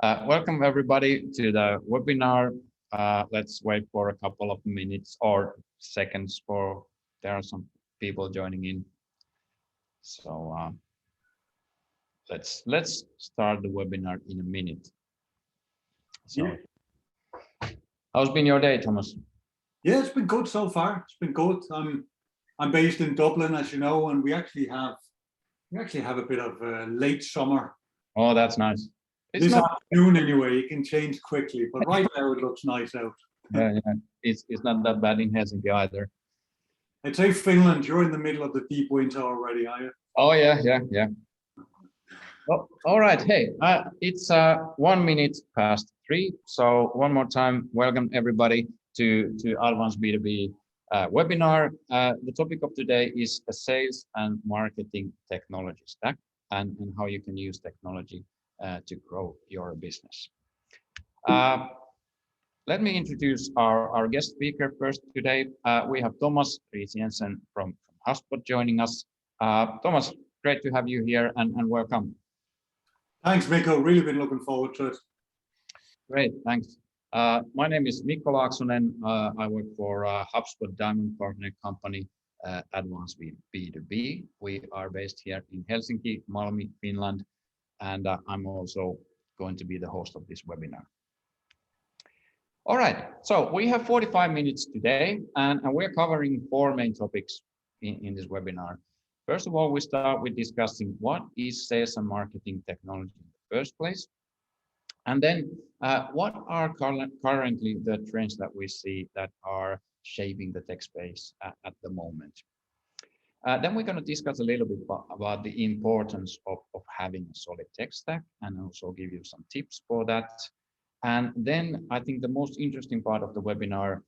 Welcome everybody to the webinar. Let's wait for a couple of minutes or seconds for there are some people joining in. So let's start the webinar in a minute. So, how's been your day, Thomas? Yeah, it's been good so far. It's been good. I'm based in Dublin, as you know, and we actually have a bit of a late summer. Oh, that's nice. It's this afternoon anyway. It can change quickly, but right now it looks nice out. Yeah. It's not that bad in Helsinki either. I'd say Finland, you're in the middle of the deep winter already, are you? Oh yeah. Well, all right. Hey, it's 1 minute past 3. So one more time, welcome everybody to Advanced B2B webinar. The topic of today is a sales and marketing technology stack and how you can use technology to grow your business. Let me introduce our guest speaker first today. We have Tomas Riis Jensen from Hubspot joining us. Thomas, great to have you here and welcome. Thanks, Mikko. Really been looking forward to it. Great, thanks. My name is Mikko Laaksonen. I work for Hubspot Diamond Partner Company, Advanced B2B. We are based here in Helsinki, Malmi, Finland, and I'm also going to be the host of this webinar. All right, so we have 45 minutes today, and we're covering 4 main topics in this webinar. First of all, we start with discussing what is sales and marketing technology in the first place. And then what are currently the trends that we see that are shaping the tech space at the moment. Then we're going to discuss a little bit about the importance of having a solid tech stack and also give you some tips for that. And then I think the most interesting part of the webinar,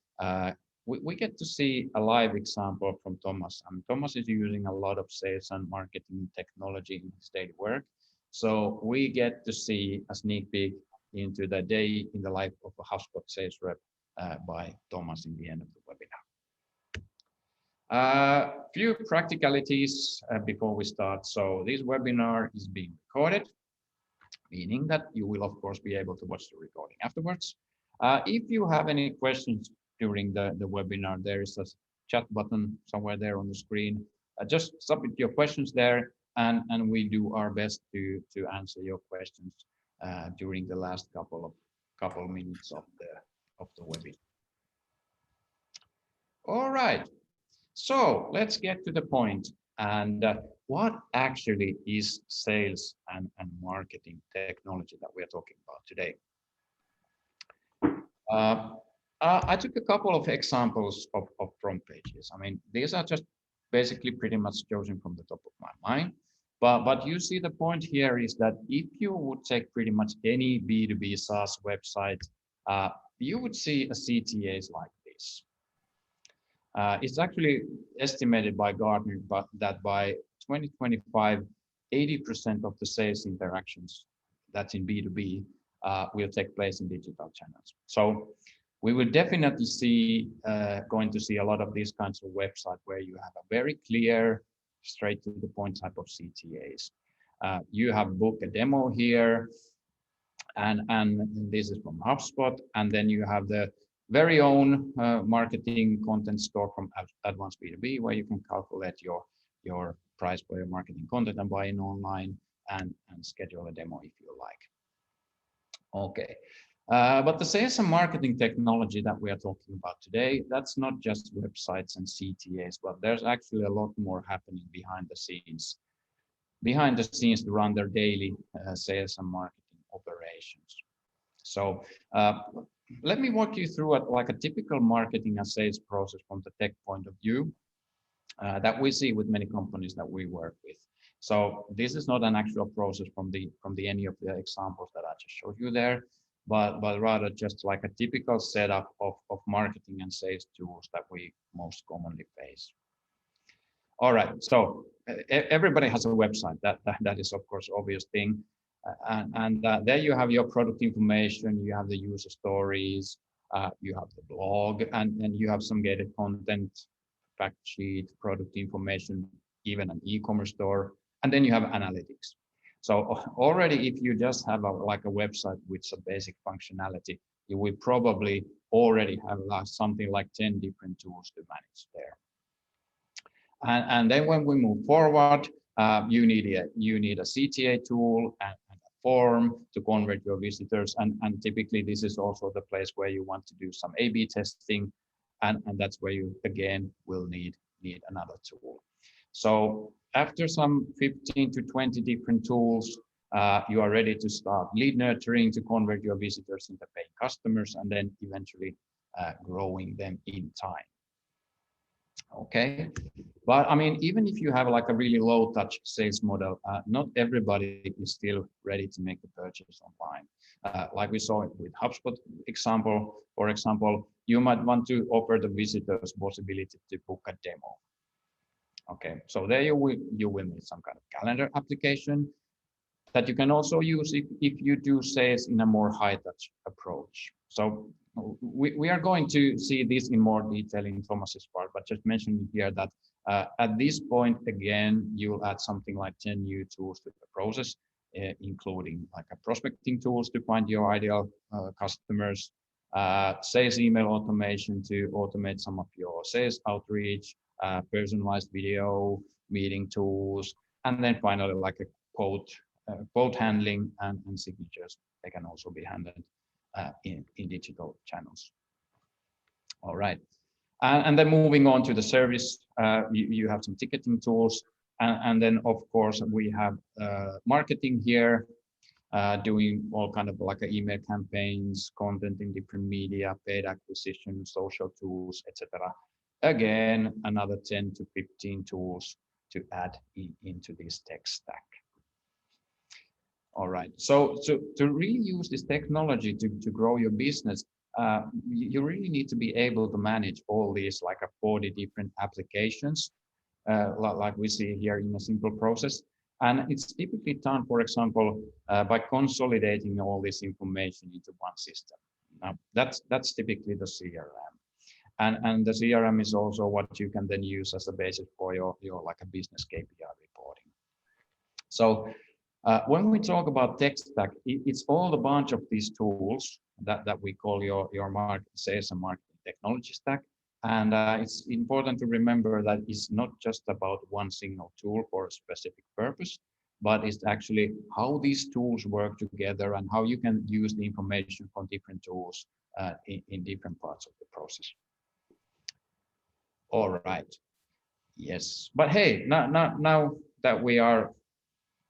we get to see a live example from Tomas. And Tomas is using a lot of sales and marketing technology in his daily work. So we get to see a sneak peek into the day in the life of a Hubspot sales rep by Tomas in the end of the webinar. Few practicalities before we start. So this webinar is being recorded, meaning that you will of course be able to watch the recording afterwards. If you have any questions during the webinar, there is a chat button somewhere there on the screen. Just submit your questions there, and we do our best to answer your questions during the last couple of minutes of the webinar. All right, so let's get to the point. And what actually is sales and marketing technology that we are talking about today? I took a couple of examples of front pages. I mean, these are just basically pretty much chosen from the top of my mind. But you see the point here is that if you would take pretty much any B2B SaaS website, you would see a CTAs like this. It's actually estimated by Gartner that by 2025, 80% of the sales interactions that's in B2B will take place in digital channels. So we will definitely see, going to see a lot of these kinds of websites where you have a very clear, straight to the point type of CTAs. You have book a demo here, and this is from Hubspot, and then you have the very own marketing content store from Advanced B2B, where you can calculate your price for your marketing content and buy in online and schedule a demo if you like. Okay, but the sales and marketing technology that we are talking about today, that's not just websites and CTAs, but there's actually a lot more happening behind the scenes to run their daily sales and marketing operations. So let me walk you through like a typical marketing and sales process from the tech point of view that we see with many companies that we work with. So this is not an actual process from any of the examples that I just showed you there, but rather just like a typical setup of marketing and sales tools that we most commonly face. All right, so everybody has a website. That is of course obvious thing. And there you have your product information, you have the user stories, you have the blog, and you have some gated content, fact sheet, product information, even an e-commerce store, and then you have analytics. already if you just have like a website with some basic functionality, you will probably already have something like 10 different tools to manage there. And then when we move forward, you need a CTA tool and a form to convert your visitors. And typically this is also the place where you want to do some A/B testing. And that's where you again will need another tool. So after some 15 to 20 different tools, you are ready to start lead nurturing to convert your visitors into paying customers and then eventually growing them in time. Okay, but I mean, even if you have like a really low touch sales model, not everybody is still ready to make the purchase online. Like we saw with Hubspot example, for example, you might want to offer the visitors possibility to book a demo. Okay, so there you will need some kind of calendar application that you can also use if you do sales in a more high touch approach. So we are going to see this in more detail in Tomas's part, but just mentioning here that at this point, again, you'll add something like 10 new tools to the process, including like a prospecting tools to find your ideal customers, sales email automation to automate some of your sales outreach, personalized video, meeting tools, and then finally like a quote handling and signatures. They can also be handled in digital channels. All right, and then moving on to the service, you have some ticketing tools, and then of course we have marketing here, doing all kind of like email campaigns, content in different media, paid acquisition, social tools, etc. Again, another 10 to 15 tools to add into this tech stack. All right, so to really use this technology to grow your business, you really need to be able to manage all these like 40 different applications, like we see here in a simple process. And it's typically done, for example, by consolidating all this information into one system. Now, that's typically the CRM. And the CRM is also what you can then use as a basis for your like a business KPI reporting. So when we talk about tech stack, it's all a bunch of these tools that we call your market sales and marketing technology stack. And it's important to remember that it's not just about one single tool for a specific purpose, but it's actually how these tools work together and how you can use the information from different tools in different parts of the process. All right. Yes, but hey, now that we are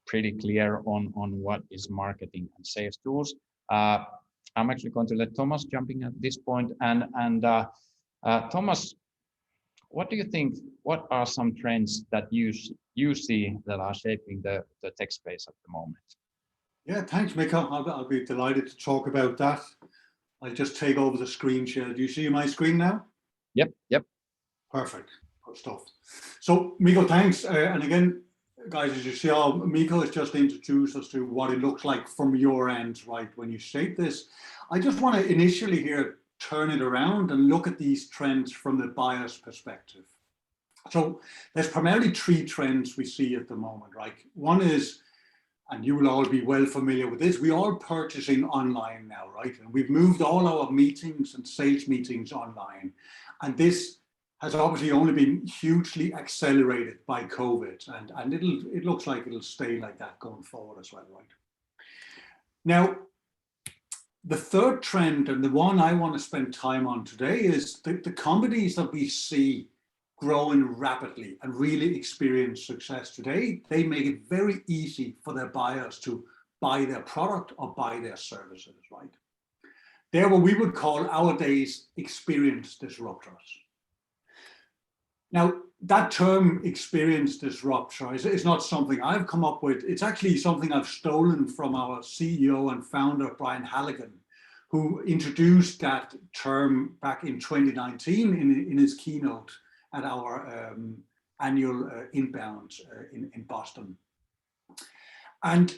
pretty clear on what is marketing and sales tools, I'm actually going to let Tomas jumping at this point. And Tomas, what do you think? What are some trends that you see that are shaping the tech space at the moment? Yeah, thanks, Mika. I'll be delighted to talk about that. I'll just take over the screen share. Do you see my screen now? Yep. Perfect. Good stuff. So, Miko, thanks. And again, guys, as you see, Miko has just introduced us to what it looks like from your end, right? When you shape this, I just want to initially here turn it around and look at these trends from the buyer's perspective. So there's primarily three trends we see at the moment, right? One is, and you will all be well familiar with this, we are purchasing online now, right? And we've moved all our meetings and sales meetings online. And this has obviously only been hugely accelerated by COVID, and it looks like it'll stay like that going forward as well, right? Now, the third trend, and the one I want to spend time on today, is the companies that we see growing rapidly and really experience success today. They make it very easy for their buyers to buy their product or buy their services, right? They're what we would call nowadays experience disruptors. Now, that term experience disruptor is not something I've come up with. It's actually something I've stolen from our CEO and founder, Brian Halligan, who introduced that term back in 2019 in his keynote at our annual inbound in Boston. And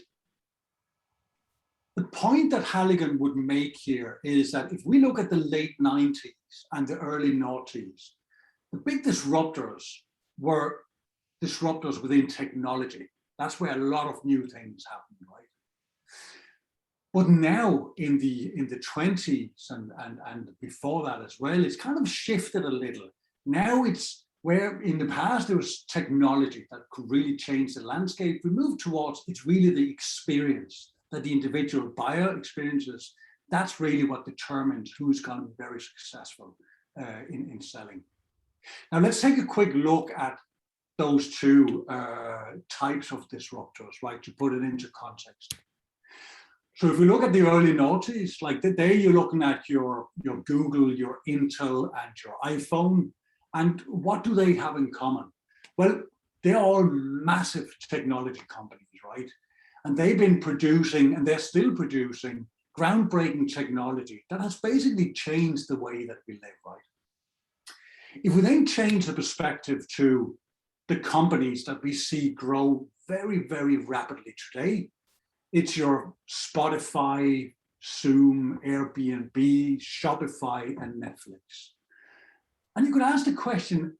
the point that Halligan would make here is that if we look at the late 90s and the early noughties, the big disruptors were disruptors within technology. That's where a lot of new things happen, right? But now in the 20s and before that as well, it's kind of shifted a little. Now it's where in the past there was technology that could really change the landscape. We move towards it's really the experience that the individual buyer experiences. That's really what determines who's going to be very successful in selling. Now let's take a quick look at those two types of disruptors, right, to put it into context. So if we look at the early noughties, like there you're looking at your Google, your Intel, and your iPhone. And what do they have in common? Well, they're all massive technology companies, right? And they've been producing, and they're still producing, groundbreaking technology that has basically changed the way that we live, right? If we then change the perspective to the companies that we see grow very, very rapidly today, it's your Spotify, Zoom, Airbnb, Shopify, and Netflix. And you could ask the question,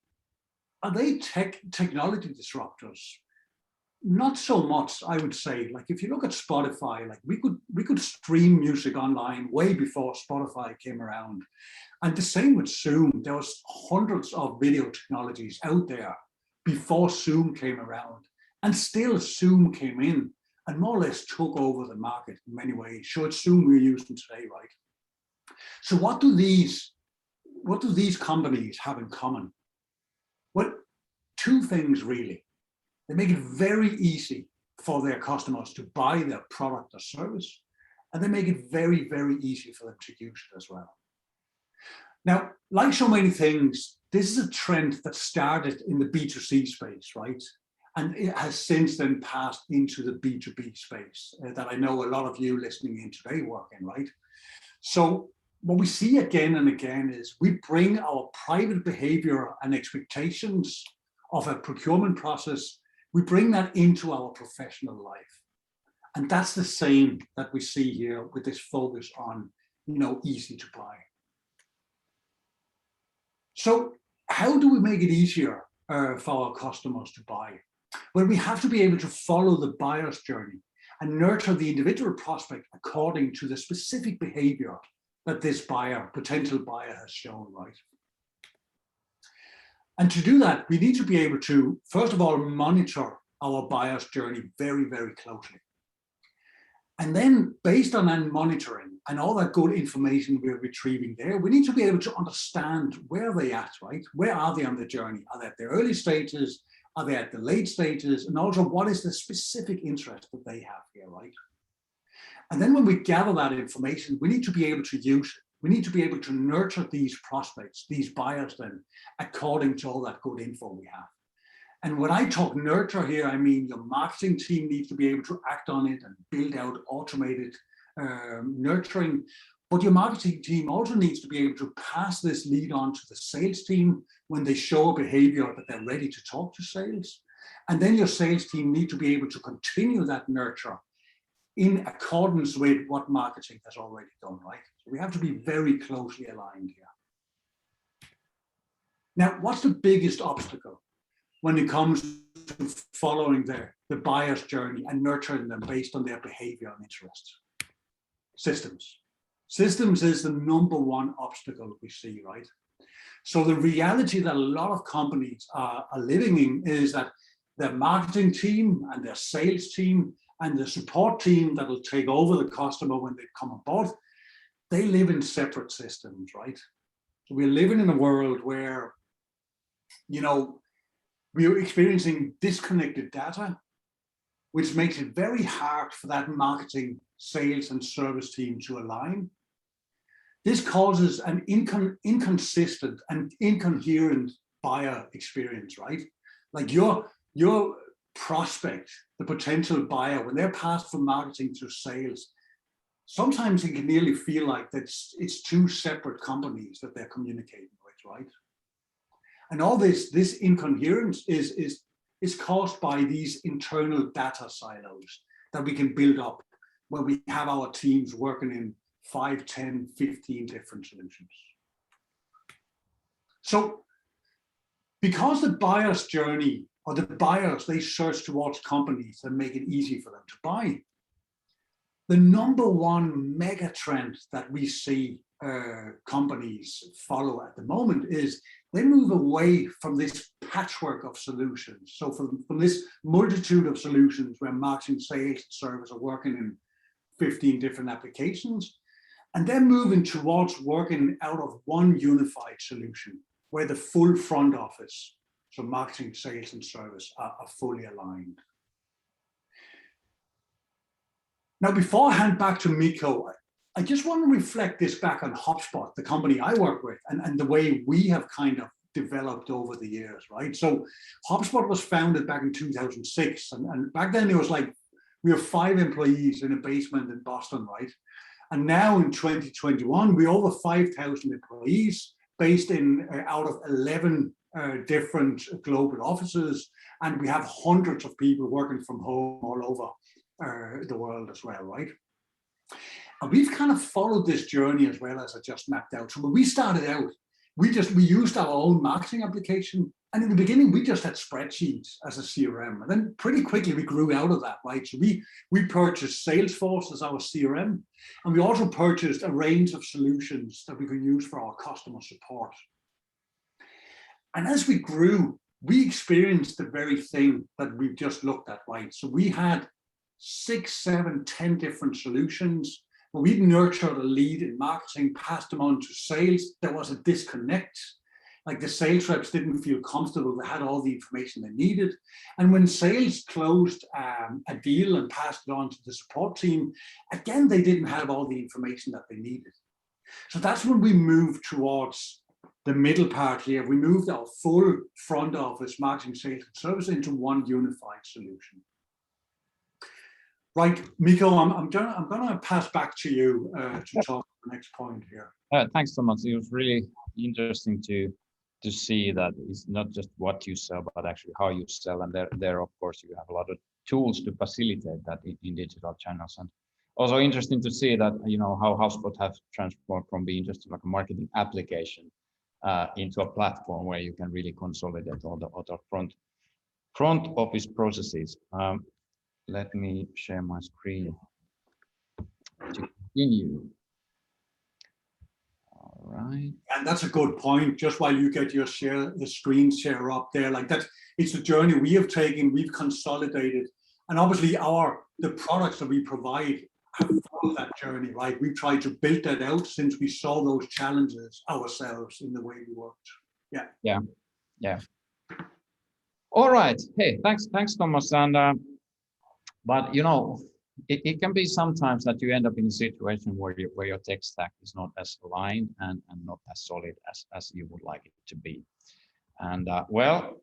are they technology disruptors? Not so much, I would say. Like if you look at Spotify, like we could stream music online way before Spotify came around. And the same with Zoom. There was hundreds of video technologies out there before Zoom came around. And still Zoom came in and more or less took over the market in many ways. Sure, it's Zoom we're using today, right? So what do these companies have in common? Well, two things really. They make it very easy for their customers to buy their product or service, and they make it very, very easy for them to use it as well. Now, like so many things, this is a trend that started in the B2C space, right? And it has since then passed into the B2B space that I know a lot of you listening in today work in, right? So what we see again and again is we bring our private behavior and expectations of a procurement process, we bring that into our professional life. And that's the same that we see here with this focus on, easy to buy. So how do we make it easier for our customers to buy? Well, we have to be able to follow the buyer's journey and nurture the individual prospect according to the specific behavior that this potential buyer has shown, right? And to do that, we need to be able to, first of all, monitor our buyer's journey very, very closely. And then based on that monitoring and all that good information we're retrieving there, we need to be able to understand where they're at, right? Where are they on the journey? Are they at the early stages? Are they at the late stages? And also what is the specific interest that they have here, right? And then when we gather that information, we need to be able to use it. We need to be able to nurture these prospects, these buyers then, according to all that good info we have. And when I talk nurture here, I mean your marketing team needs to be able to act on it and build out automated nurturing. But your marketing team also needs to be able to pass this lead on to the sales team when they show a behavior that they're ready to talk to sales. And then your sales team need to be able to continue that nurture in accordance with what marketing has already done, right? So we have to be very closely aligned here. Now, what's the biggest obstacle when it comes to following the buyer's journey and nurturing them based on their behavior and interests? Systems. Systems is the #1 obstacle we see, right? So the reality that a lot of companies are living in is that their marketing team and their sales team and the support team that will take over the customer when they come on board, they live in separate systems, right? So we're living in a world where, we're experiencing disconnected data, which makes it very hard for that marketing, sales, and service team to align. This causes an inconsistent and incoherent buyer experience, right? Like your prospect, the potential buyer, when they're passed from marketing to sales, sometimes it can nearly feel like it's two separate companies that they're communicating with, right? And all this incoherence is caused by these internal data silos that we can build up when we have our teams working in 5, 10, 15 different solutions. So because the buyer's journey or the buyers, they search towards companies that make it easy for them to buy. The number one mega trend that we see companies follow at the moment is they move away from this patchwork of solutions. So from this multitude of solutions where marketing, sales, service are working in 15 different applications, and they're moving towards working out of one unified solution where the full front office, so marketing, sales, and service are fully aligned. Now, before I hand back to Mikko, I just want to reflect this back on Hubspot, the company I work with, and the way we have kind of developed over the years, right? So Hubspot was founded back in 2006, and back then it was like, we were 5 employees in a basement in Boston, right? And now in 2021, we're over 5,000 employees based in out of 11 different global offices, and we have hundreds of people working from home all over the world as well, right? And we've kind of followed this journey as well, as I just mapped out. So when we started out, we used our own marketing application. And in the beginning, we just had spreadsheets as a CRM. And then pretty quickly, we grew out of that, right? So we purchased Salesforce as our CRM. And we also purchased a range of solutions that we could use for our customer support. And as we grew, we experienced the very thing that we've just looked at, right? So we had 6, 7, 10 different solutions. When we nurtured a lead in marketing, passed them on to sales, there was a disconnect. Like the sales reps didn't feel comfortable, they had all the information they needed. And when sales closed a deal and passed it on to the support team, again, they didn't have all the information that they needed. So that's when we moved towards the middle part here. We moved our full front office marketing, sales, and service into one unified solution. Right, Mikko, I'm going to pass back to you to talk the next point here. Thanks so much. It was really interesting to see that it's not just what you sell, but actually how you sell. And there of course, you have a lot of tools to facilitate that in digital channels. And also interesting to see that, you know, how Hubspot has transformed from being just like a marketing application into a platform where you can really consolidate all the front office processes. Let me share my screen to continue. All right. And that's a good point. Just while you get your the screen share up there, like that, it's a journey we have taken, we've consolidated, and obviously the products that we provide have followed that journey, right? We've tried to build that out since we saw those challenges ourselves in the way we worked. Yeah. All right. Hey, thanks, Thomas. And but you know, it can be sometimes that you end up in a situation where your tech stack is not as aligned and not as solid as you would like it to be. And well,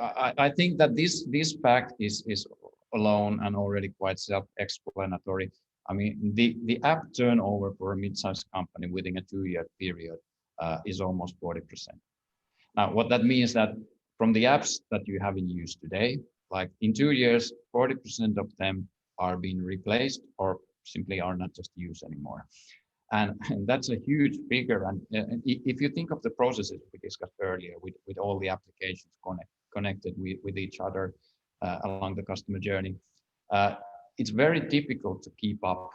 I think that this fact is alone and already quite self-explanatory. I mean, the app turnover for a mid-sized company within a 2-year period is almost 40%. Now, what that means that from the apps that you have in use today, like in 2 years, 40% of them are being replaced or simply are not just used anymore. And that's a huge figure. And if you think of the processes we discussed earlier with all the applications connected with each other along the customer journey, it's very difficult to keep up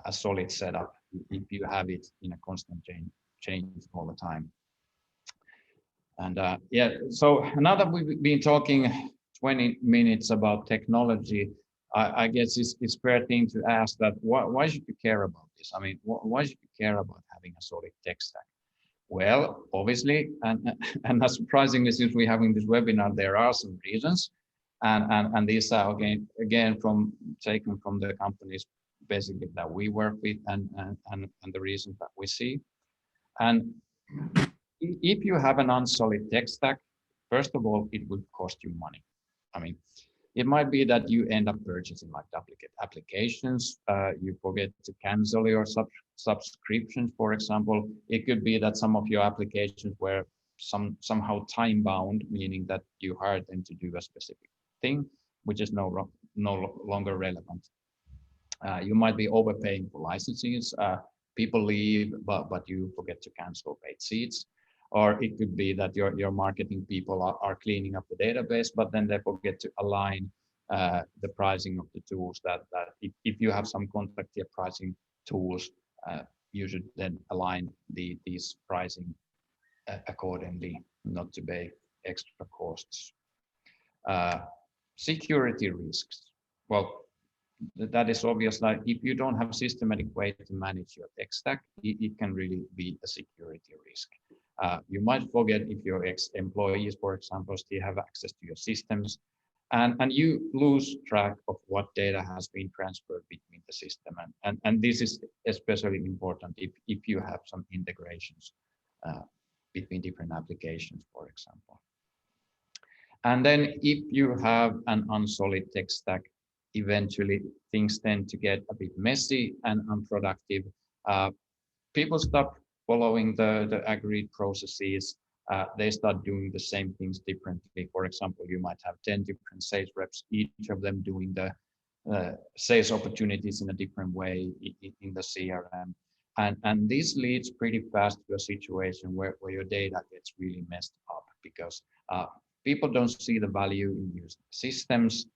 a solid setup if you have it in a constant change all the time. And yeah, so now that we've been talking 20 minutes about technology, I guess it's fair thing to ask that why should you care about this? I mean, why should you care about having a solid tech stack? Well, obviously, and not surprisingly, since we're having this webinar, there are some reasons, and these are again taken from the companies basically that we work with and the reasons that we see. And if you have an unsolid tech stack, first of all, it would cost you money. I mean, it might be that you end up purchasing like duplicate applications, you forget to cancel your subscriptions, for example. It could be that some of your applications were somehow time bound, meaning that you hired them to do a specific thing, which is no longer relevant. You might be overpaying for licenses. People leave, but you forget to cancel paid seats. or it could be that your marketing people are cleaning up the database, but then they forget to align the pricing of the tools. That if you have some contact tier pricing tools, you should then align these pricing accordingly, not to pay extra costs. Security risks. Well, that is obvious. Like if you don't have a systematic way to manage your tech stack, it can really be a security risk. You might forget if your ex-employees, for example, still have access to your systems, and you lose track of what data has been transferred between the system. And this is especially important if you have some integrations between different applications, for example. And then if you have an unsolid tech stack, eventually things tend to get a bit messy and unproductive. People stop following the agreed processes. They start doing the same things differently. For example, you might have 10 different sales reps, each of them doing the sales opportunities in a different way in the CRM. And this leads pretty fast to a situation where your data gets really messed up because people don't see the value in using systems.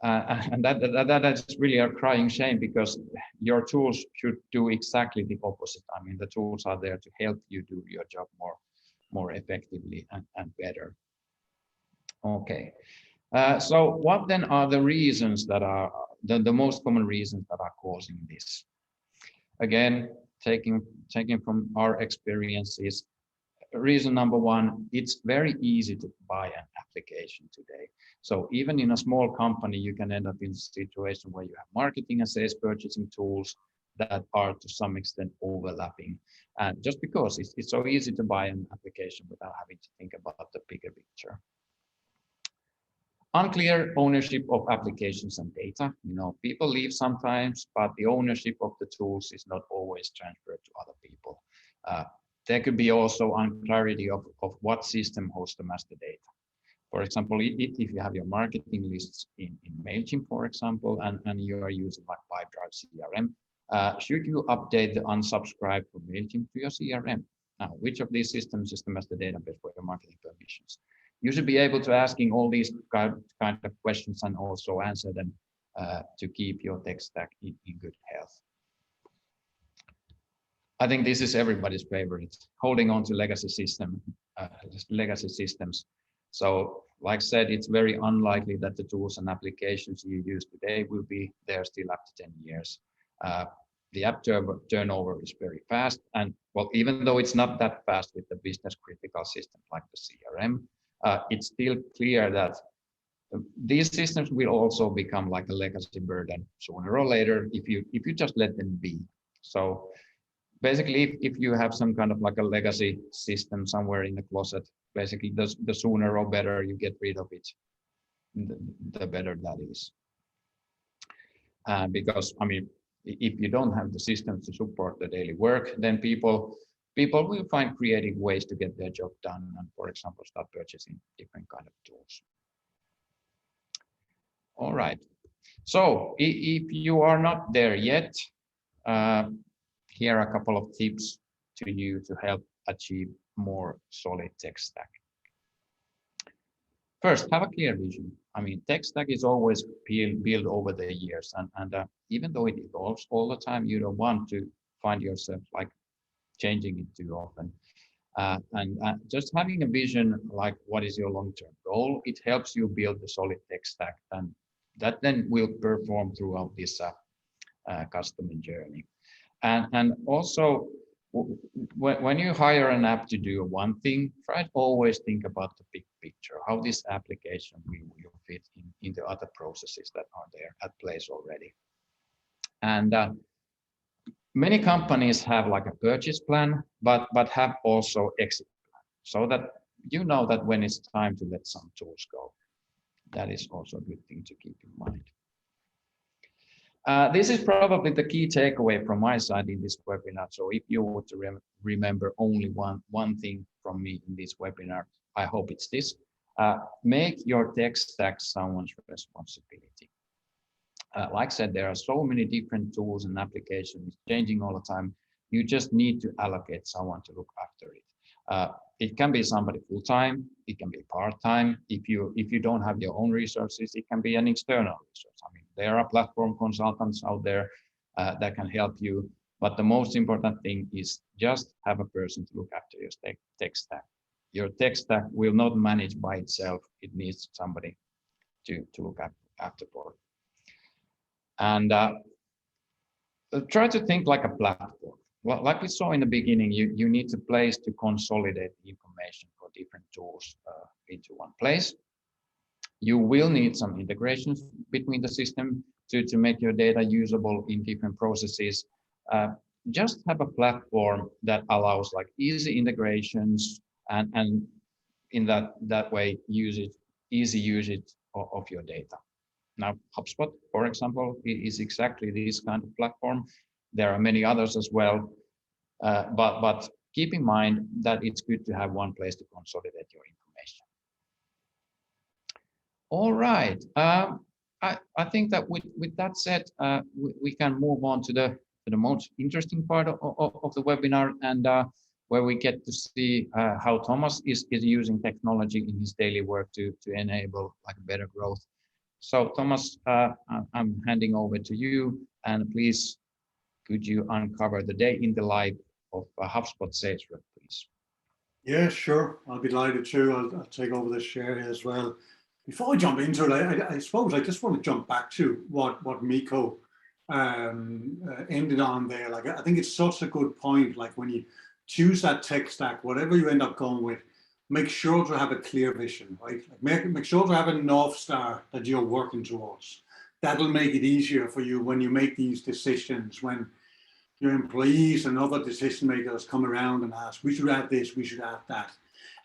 And that's really a crying shame, because your tools should do exactly the opposite. I mean, the tools are there to help you do your job more effectively and better. Okay. So what then are the reasons that are the most common reasons that are causing this? Again, taking from our experiences, reason number one, it's very easy to buy an application today. So even in a small company, you can end up in a situation where you have marketing and sales purchasing tools that are to some extent overlapping. And just because it's so easy to buy an application without having to think about the bigger picture. Unclear ownership of applications and data. You know, people leave sometimes, but the ownership of the tools is not always transferred to other people. There could be also unclarity of what system hosts the master data. For example, if you have your marketing lists in MailChimp, for example, and you are using like Pipedrive CRM, should you update the unsubscribe from MailChimp to your CRM? Now, which of these systems is the master database for your marketing permissions? You should be able to asking all these kind of questions and also answer them to keep your tech stack in good health. I think this is everybody's favorite, holding on to legacy systems. So, like I said, it's very unlikely that the tools and applications you use today will be there still after 10 years. The app turnover is very fast, and well, even though it's not that fast with the business critical systems like the CRM, it's still clear that these systems will also become like a legacy burden sooner or later if you just let them be. So basically, if you have some kind of like a legacy system somewhere in the closet, basically the sooner or better you get rid of it, the better that is. Because I mean, if you don't have the systems to support the daily work, then people will find creative ways to get their job done and, for example, start purchasing different kind of tools. All right. So if you are not there yet, here are a couple of tips to you to help achieve more solid tech stack. First, have a clear vision. I mean, tech stack is always built over the years, and even though it evolves all the time, you don't want to find yourself like changing it too often. And just having a vision, like what is your long-term goal, it helps you build the solid tech stack, and that then will perform throughout this customer journey. And also, when you hire an app to do one thing, try to always think about the big picture, how this application will fit in the other processes that are there at place already. And many companies have like a purchase plan, but have also exit plan, so that you know that when it's time to let some tools go. That is also a good thing to keep in mind. This is probably the key takeaway from my side in this webinar. So if you want to remember only one thing from me in this webinar, I hope it's this. Make your tech stack someone's responsibility. Like I said, there are so many different tools and applications changing all the time. You just need to allocate someone to look after it. It can be somebody full-time, it can be part-time. If you don't have your own resources, it can be an external resource. I mean, there are platform consultants out there that can help you. But the most important thing is just have a person to look after your tech stack. Your tech stack will not manage by itself. It needs somebody to look after for it. And try to think like a platform. Well, like we saw in the beginning, you need a place to consolidate the information for different tools into one place. You will need some integrations between the system to make your data usable in different processes. Just have a platform that allows like easy integrations and in that way easy usage of your data. Now, HubSpot, for example, is exactly this kind of platform. There are many others as well, but keep in mind that it's good to have one place to consolidate your information. All right. I think that with that said, we can move on to the most interesting part of the webinar, and where we get to see how Tomas is using technology in his daily work to enable like better growth. So Tomas, I'm handing over to you, and please, could you uncover the day in the life of a HubSpot sales rep, please? Yeah, sure. I'll be delighted to. I'll take over this share here as well. Before I jump into it, I suppose I just want to jump back to what Mikko ended on there. Like, I think it's such a good point. Like, when you choose that tech stack, whatever you end up going with, make sure to have a clear vision, right? Like make sure to have a North Star that you're working towards. That'll make it easier for you when you make these decisions, when your employees and other decision makers come around and ask, we should add this, we should add that.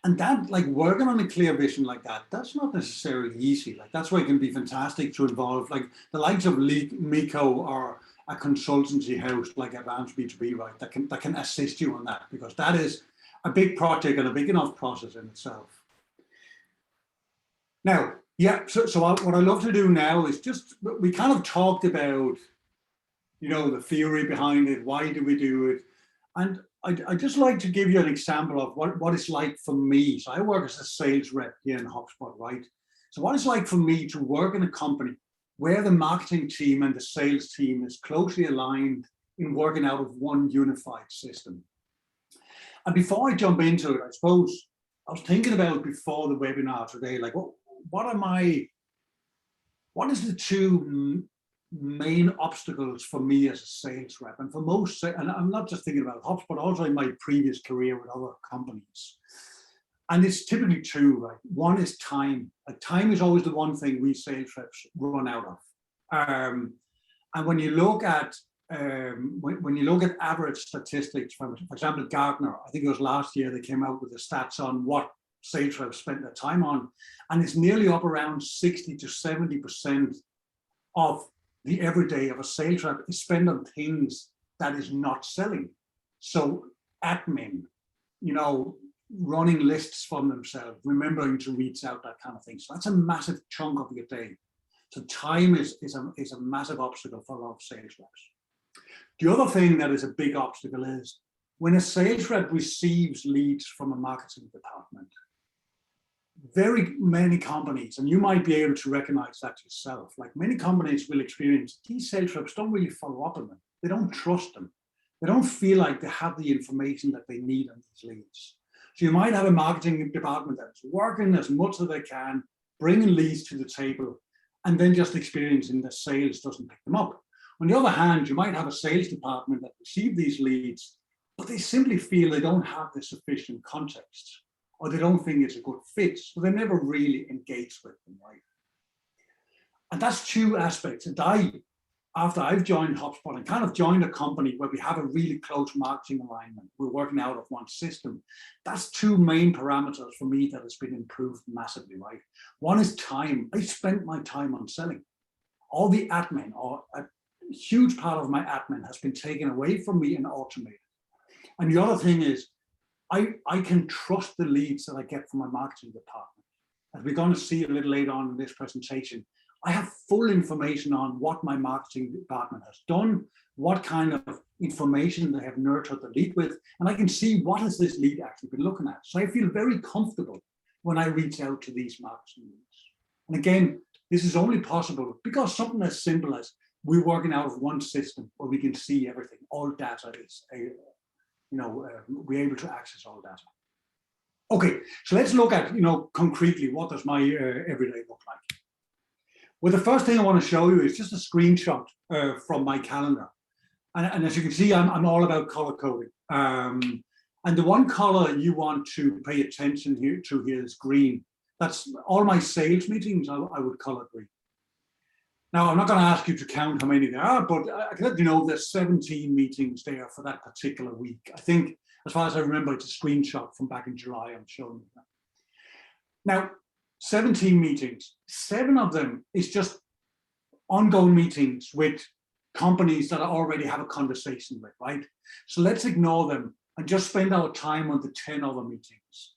And that, like, working on a clear vision like that, that's not necessarily easy. Like, that's why it can be fantastic to involve, like, the likes of Mikko or a consultancy house like Advanced B2B, right, that can assist you on that, because that is a big project and a big enough process in itself. Now, yeah, so what I love to do now is just, we kind of talked about, you know, the theory behind it, why do we do it? And I'd just like to give you an example of what it's like for me. So I work as a sales rep here in HubSpot, right? So what it's like for me to work in a company where the marketing team and the sales team is closely aligned in working out of one unified system. And before I jump into it, I suppose I was thinking about before the webinar today, like what is the two main obstacles for me as a sales rep? And for most, and I'm not just thinking about HubSpot, also in my previous career with other companies. And it's typically two, right? One is time. Like, time is always the one thing we sales reps run out of. And when you look at average statistics from, for example, Gartner, I think it was last year, they came out with the stats on what sales reps spent their time on, and it's nearly up around 60 to 70% of the everyday of a sales rep is spent on things that is not selling. So admin, you know, running lists from themselves, remembering to reach out, that kind of thing. So that's a massive chunk of your day. So time is a massive obstacle for a lot of sales reps. The other thing that is a big obstacle is when a sales rep receives leads from a marketing department, very many companies, and you might be able to recognize that yourself, like many companies will experience, these sales reps don't really follow up on them. They don't trust them. They don't feel like they have the information that they need on these leads. So you might have a marketing department that's working as much as they can, bringing leads to the table, and then just experiencing that sales doesn't pick them up. On the other hand, you might have a sales department that receive these leads, but they simply feel they don't have the sufficient context, or they don't think it's a good fit, so they never really engage with them, right? And that's two aspects. And after I've joined HubSpot and kind of joined a company where we have a really close marketing alignment, we're working out of one system, that's two main parameters for me that has been improved massively, right? One is time. I spent my time on selling. All the admin, or a huge part of my admin, has been taken away from me and automated. And the other thing is, I can trust the leads that I get from my marketing department. As we're going to see a little later on in this presentation, I have full information on what my marketing department has done, what kind of information they have nurtured the lead with, and I can see what has this lead actually been looking at. So I feel very comfortable when I reach out to these marketing leads. And again, this is only possible because something as simple as we're working out of one system where we can see everything. All data is, we're able to access all data. Okay, so let's look at, concretely, what does my everyday look like? Well, the first thing I want to show you is just a screenshot from my calendar. And as you can see, I'm all about color coding. And the one color you want to pay attention to here is green. That's all my sales meetings, I would color green. Now, I'm not going to ask you to count how many there are, but I can let you know there's 17 meetings there for that particular week. I think, as far as I remember, it's a screenshot from back in July I'm showing you that. Now, 17 meetings, 7 of them is just ongoing meetings with companies that I already have a conversation with, right? So let's ignore them and just spend our time on the 10 other meetings.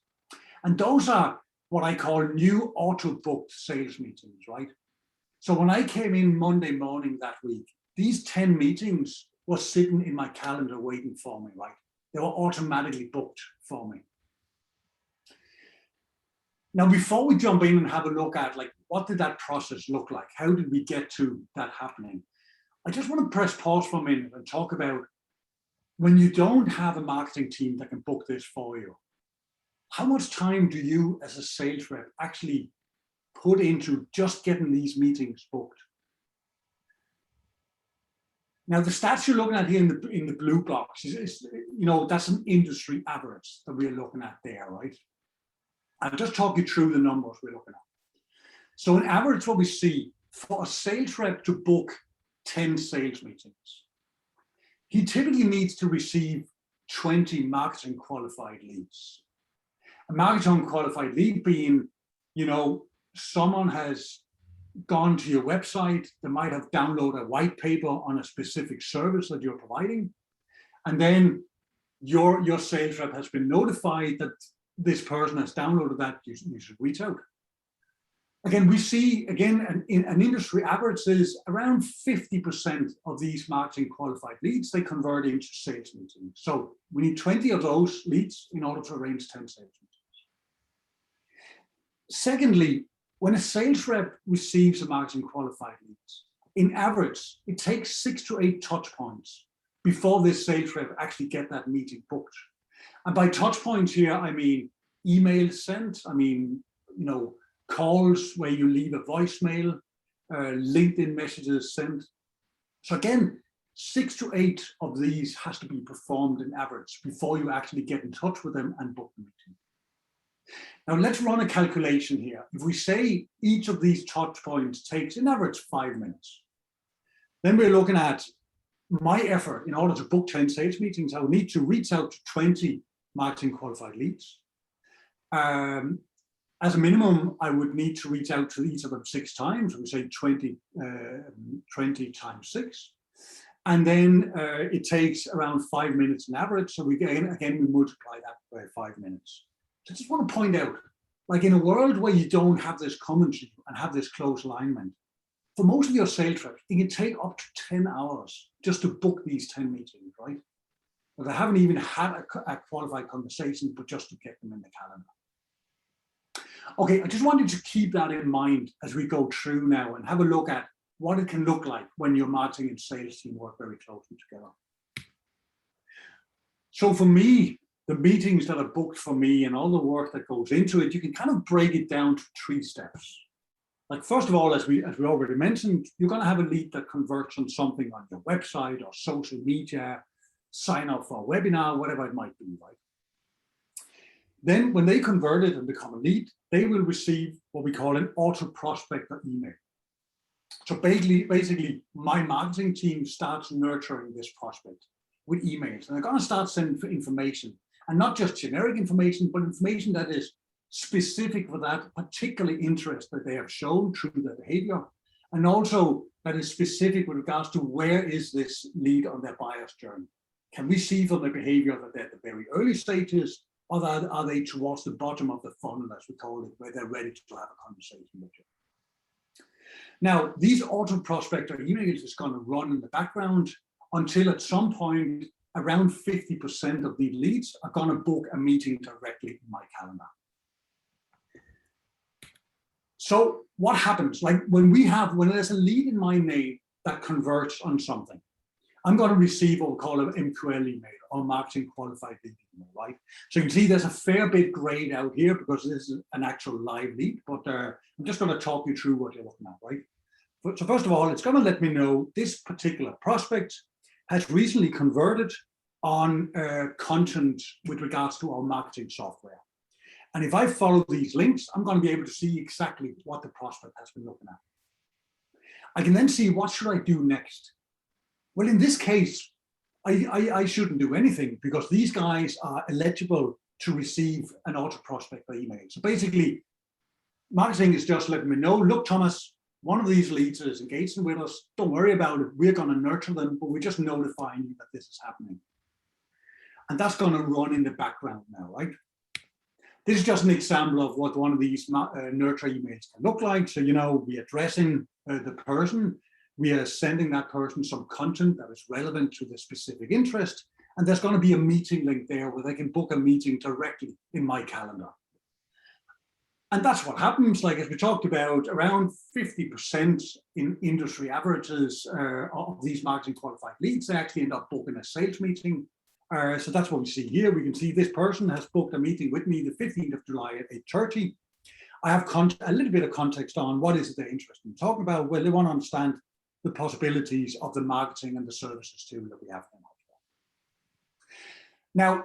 And those are what I call new auto-booked sales meetings, right? So when I came in Monday morning that week, these 10 meetings were sitting in my calendar waiting for me, right? They were automatically booked for me. Now, before we jump in and have a look at what did that process look like? How did we get to that happening? I just want to press pause for a minute and talk about when you don't have a marketing team that can book this for you, how much time do you as a sales rep actually put into just getting these meetings booked? Now, the stats you're looking at here in the blue box is that's an industry average that we're looking at there, right? I'll just talk you through the numbers we're looking at. So on average, what we see for a sales rep to book 10 sales meetings, he typically needs to receive 20 marketing qualified leads. A marketing qualified lead being, someone has gone to your website, they might have downloaded a white paper on a specific service that you're providing, and then your sales rep has been notified that this person has downloaded that, you should reach out. Again, we see, an industry average is around 50% of these marketing qualified leads, they convert into sales meetings. So we need 20 of those leads in order to arrange 10 sales meetings. Secondly, when a sales rep receives a marketing qualified leads, in average, it takes 6 to 8 touch points before this sales rep actually get that meeting booked. And by touch points here, I mean emails sent, calls where you leave a voicemail, LinkedIn messages sent. So again, 6 to 8 of these has to be performed in average before you actually get in touch with them and book the meeting. Now let's run a calculation here. If we say each of these touch points takes an average 5 minutes, then we're looking at my effort in order to book 10 sales meetings. I would need to reach out to 20 marketing qualified leads. As a minimum, I would need to reach out to each of them 6 times. We say 20 times 6. And then it takes around 5 minutes on average. So we multiply that by 5 minutes. So I just want to point out, in a world where you don't have this commentary and have this close alignment, for most of your sales reps, it can take up to 10 hours just to book these 10 meetings, right? But they haven't even had a qualified conversation, but just to get them in the calendar. Okay, I just wanted to keep that in mind as we go through now and have a look at what it can look like when your marketing and sales team work very closely together. So for me, the meetings that are booked for me and all the work that goes into it, you can kind of break it down to 3 steps. First of all, as we already mentioned, you're going to have a lead that converts on something on your website or social media, sign up for a webinar, whatever it might be, right? Then when they convert it and become a lead, they will receive what we call an auto prospector email. So basically, my marketing team starts nurturing this prospect with emails, and they're going to start sending information, and not just generic information, but information that is specific for that particular interest that they have shown through their behavior, and also that is specific with regards to where is this lead on their buyer's journey. Can we see from their behavior that they're at the very early stages, or are they towards the bottom of the funnel, as we call it, where they're ready to have a conversation with you? Now, these auto prospector emails is going to run in the background until at some point, around 50% of the leads are going to book a meeting directly in my calendar. So what happens? Like when there's a lead in my name that converts on something, I'm going to receive what we call an MQL email or marketing qualified lead email, right? So you can see there's a fair bit grayed out here because this is an actual live lead, but I'm just going to talk you through what you're looking at, right? So first of all, it's going to let me know this particular prospect has recently converted on content with regards to our marketing software. And if I follow these links, I'm going to be able to see exactly what the prospect has been looking at. I can then see what should I do next. Well, in this case, I shouldn't do anything because these guys are eligible to receive an auto prospect by email. So basically, marketing is just letting me know, look, Thomas, one of these leads is engaging with us. Don't worry about it. We're going to nurture them, but we're just notifying you that this is happening. And that's going to run in the background now, right? This is just an example of what one of these nurture emails can look like. So, we're addressing the person. We are sending that person some content that is relevant to the specific interest. And there's going to be a meeting link there where they can book a meeting directly in my calendar. And that's what happens. Like as we talked about, around 50% in industry averages of these marketing qualified leads, they actually end up booking a sales meeting. So that's what we see here. We can see this person has booked a meeting with me the 15th of July at 8:30. I have a little bit of context on what is it they're interested in talking about. Well, they want to understand the possibilities of the marketing and the services too that we have in Hubspot. Now,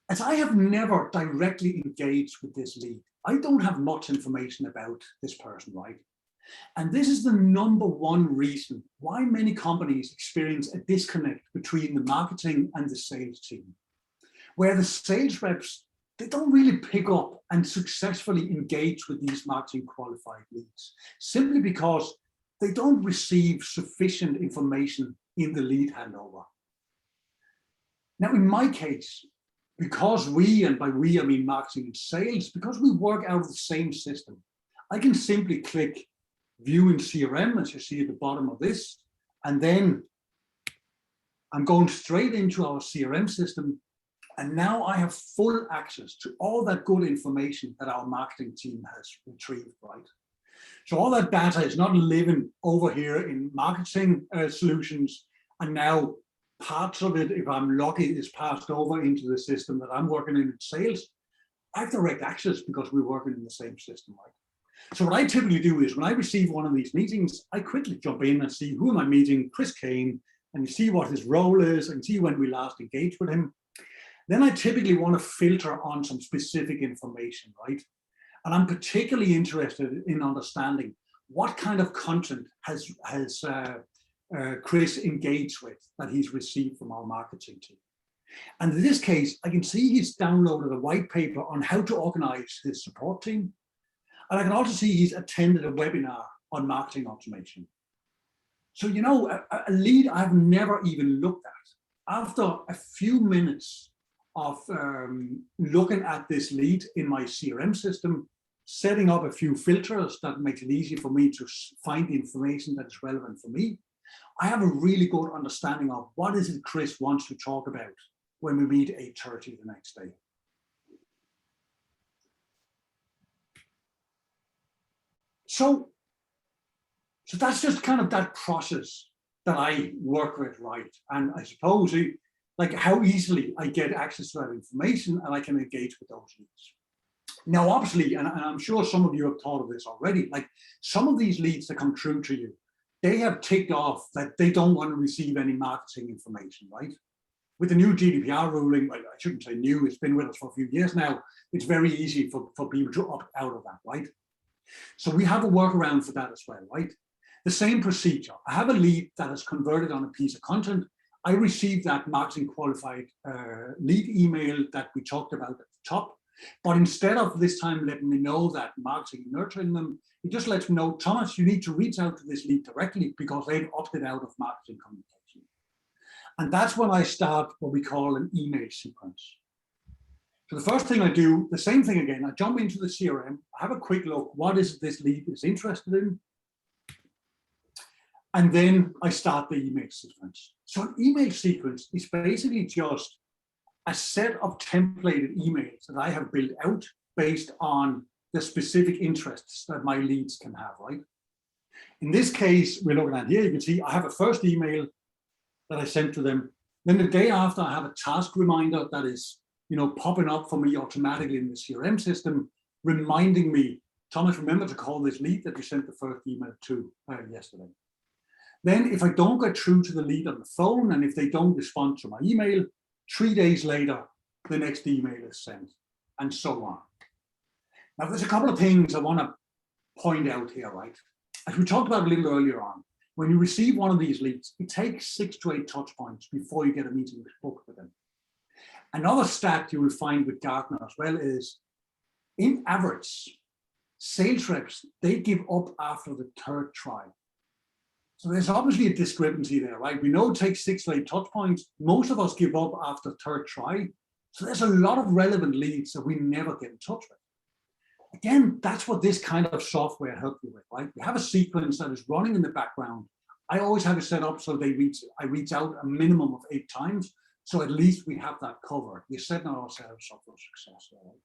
as I have never directly engaged with this lead, I don't have much information about this person, right? And this is the number one reason why many companies experience a disconnect between the marketing and the sales team, where the sales reps, they don't really pick up and successfully engage with these marketing qualified leads, simply because they don't receive sufficient information in the lead handover. Now, in my case, because we, and by we I mean marketing and sales, because we work out of the same system, I can simply click View in CRM, as you see at the bottom of this, and then I'm going straight into our CRM system, and now I have full access to all that good information that our marketing team has retrieved, right? So all that data is not living over here in marketing solutions, and now parts of it, if I'm lucky, is passed over into the system that I'm working in sales. I have direct access because we're working in the same system, right? So what I typically do is when I receive one of these meetings, I quickly jump in and see who am I meeting, Chris Kane, and you see what his role is and see when we last engaged with him. Then I typically want to filter on some specific information, right? And I'm particularly interested in understanding what kind of content has Chris engaged with that he's received from our marketing team. And in this case, I can see he's downloaded a white paper on how to organize his support team. And I can also see he's attended a webinar on marketing automation. So, a lead I've never even looked at. After a few minutes of looking at this lead in my CRM system, setting up a few filters that makes it easy for me to find the information that is relevant for me, I have a really good understanding of what is it Chris wants to talk about when we meet 8:30 the next day. So that's just kind of that process that I work with, right? And I suppose like how easily I get access to that information and I can engage with those leads. Now, obviously, and I'm sure some of you have thought of this already, like some of these leads that come through to you, they have ticked off that they don't want to receive any marketing information, right? With the new GDPR ruling, well, I shouldn't say new, it's been with us for a few years now, it's very easy for people to opt out of that, right? So we have a workaround for that as well, right? The same procedure. I have a lead that has converted on a piece of content. I received that marketing qualified lead email that we talked about at the top. But instead of this time letting me know that marketing nurturing them, it just lets me know, Thomas, you need to reach out to this lead directly because they've opted out of marketing communication. And that's when I start what we call an email sequence. So the first thing I do, the same thing again, I jump into the CRM, I have a quick look, what is this lead is interested in? And then I start the email sequence. So an email sequence is basically just a set of templated emails that I have built out based on the specific interests that my leads can have, right? In this case, we're looking at here, you can see I have a first email that I sent to them. Then the day after, I have a task reminder that is, popping up for me automatically in the CRM system, reminding me, Thomas, remember to call this lead that you sent the first email to yesterday. Then if I don't get through to the lead on the phone, and if they don't respond to my email, 3 days later, the next email is sent, and so on. Now, there's a couple of things I want to point out here, right? As we talked about a little earlier on, when you receive one of these leads, it takes 6 to 8 touch points before you get a meeting booked with them. Another stat you will find with Gartner as well is, in average, sales reps, they give up after the third try. So there's obviously a discrepancy there, right? We know it takes 6 to 8 touch points. Most of us give up after third try. So there's a lot of relevant leads that we never get in touch with. Again, that's what this kind of software helps you with, right? We have a sequence that is running in the background. I always have it set up so I reach out a minimum of 8 times. So at least we have that covered. We're setting ourselves up for success there, right?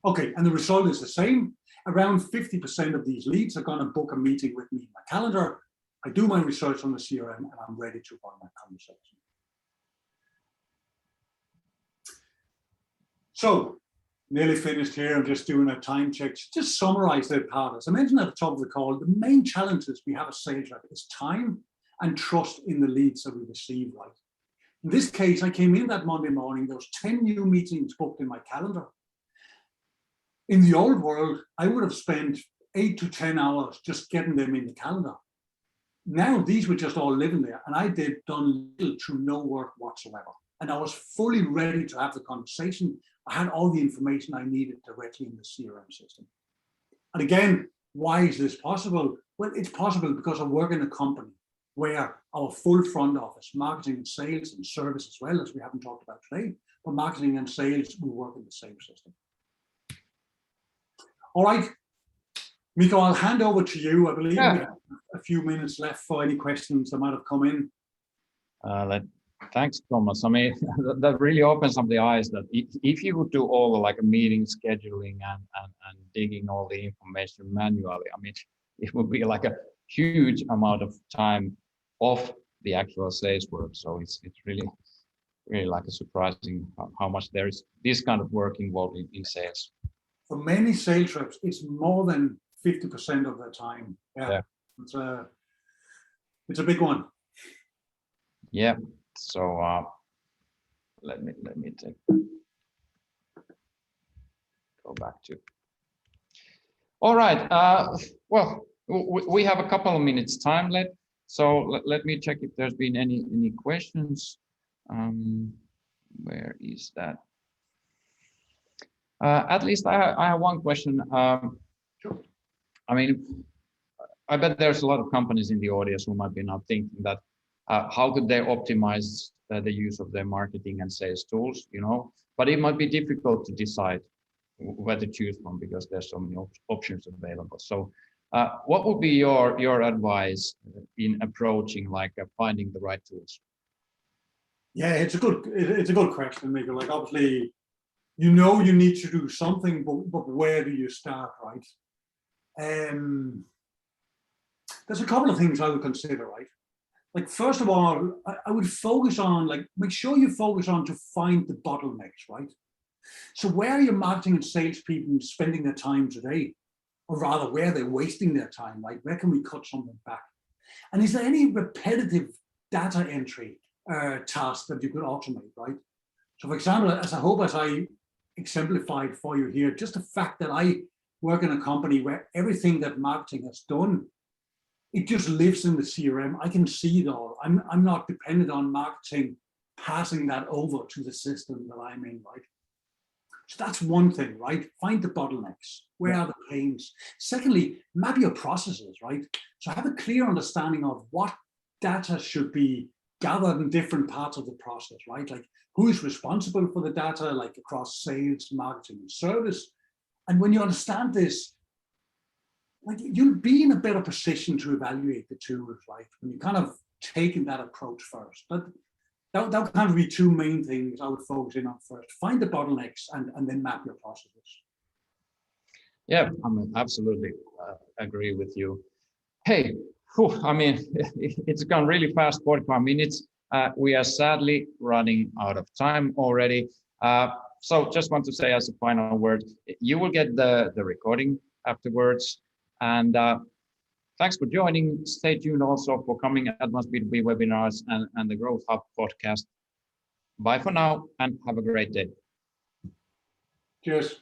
Okay, and the result is the same. Around 50% of these leads are going to book a meeting with me in my calendar. I do my research on the CRM and I'm ready to run that conversation. So, nearly finished here. I'm just doing a time check. Just summarize that part. As I mentioned at the top of the call, the main challenges we have as sales rep is time and trust in the leads that we receive, right? In this case, I came in that Monday morning, there was 10 new meetings booked in my calendar. In the old world, I would have spent 8 to 10 hours just getting them in the calendar. Now, these were just all living there, and I done little to no work whatsoever. And I was fully ready to have the conversation. I had all the information I needed directly in the CRM system. And again, why is this possible? Well, it's possible because I work in a company where our full front office, marketing and sales and service as well, as we haven't talked about today, but marketing and sales, we work in the same system. All right, Mikko, I'll hand over to you. I believe we have a few minutes left for any questions that might have come in. Thanks, Thomas. I mean, that really opens up the eyes that if you would do all the like meeting scheduling and digging all the information manually, I mean, it would be like a huge amount of time off the actual sales work. So it's really like a surprising how much there is this kind of work involved in sales. For many sales reps, it's more than 50% of their time. Yeah. It's a big one. Yeah. So let me go back to. All right. Well, we have a couple of minutes time left. So let me check if there's been any questions. Where is that? At least I have one question. Sure. I mean, I bet there's a lot of companies in the audience who might be now thinking that how could they optimize the use of their marketing and sales tools, but it might be difficult to decide where to choose from because there's so many options available. So what would be your advice in approaching like finding the right tools? Yeah, it's a good question, Mikko. Like obviously, you need to do something, but where do you start, right? There's a couple of things I would consider, right? Like first of all, I would focus on make sure you focus on to find the bottlenecks, right? So where are your marketing and sales people spending their time today? Or rather, where they're wasting their time, right? Where can we cut something back? And is there any repetitive data entry task that you could automate, right? So for example, as I exemplified for you here, just the fact that I work in a company where everything that marketing has done, it just lives in the CRM. I can see it all. I'm not dependent on marketing passing that over to the system that I'm in, right? So that's one thing, right? Find the bottlenecks. Where are the pains? Secondly, map your processes, right? So have a clear understanding of what data should be gathered in different parts of the process, right? Like who is responsible for the data, like across sales, marketing, and service. And when you understand this, like you'll be in a better position to evaluate the tools, right? When you kind of taking that approach first. That would kind of be two main things I would focus in on first. Find the bottlenecks and then map your processes. Yeah, I mean, absolutely agree with you. Hey, whew, I mean, it's gone really fast, 45 minutes. We are sadly running out of time already. So just want to say as a final word, you will get the recording afterwards. And thanks for joining. Stay tuned also for coming Advanced B2B webinars and the Growth Hub podcast. Bye for now and have a great day. Cheers.